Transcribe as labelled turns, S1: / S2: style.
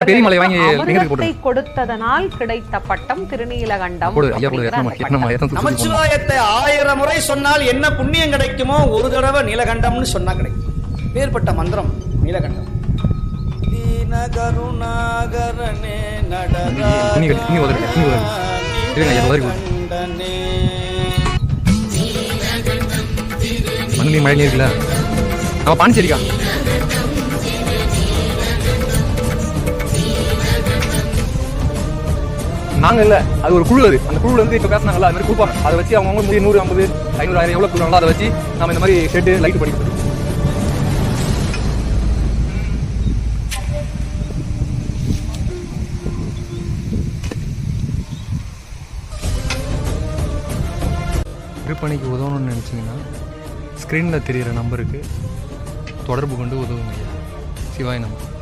S1: பெரியமலை வாங்கி
S2: அமிர்தத்தை கொடுத்ததனால் கிடைத்த பட்டம் திருநீலகண்டம்.
S3: நமச்சிவாயத்தை 1000 முறை சொன்னால் என்ன புண்ணியம் கிடைக்குமோ ஒரு தடவை நீலகண்டம்னு சொன்னா கிடைக்கும். பேர்பட்ட மந்திரம் நீலகண்டம். கருணாகரனே நடரா
S1: மண்ணி மழை இருக்குல்ல நம்ம பாண்டிச்சேரிக்கா நாங்க இல்ல அது ஒரு குழு. அது அந்த குழுல இருந்து இப்ப பேசினாங்கல்ல அது மாதிரி கொடுப்பாங்க. அதை வச்சு அவங்க 100, 50, 500, 1000 எவ்வளவு கொடுறாங்களோ அதை வச்சு நம்ம இந்த மாதிரி ஷெட்டு லைட் படிக்க விற்பனைக்கு உதவணும்னு நினச்சிங்கன்னா ஸ்க்ரீனில் தெரிகிற நம்பருக்கு தொடர்பு கொண்டு உதவுங்க. சிவாய் நம்பர்.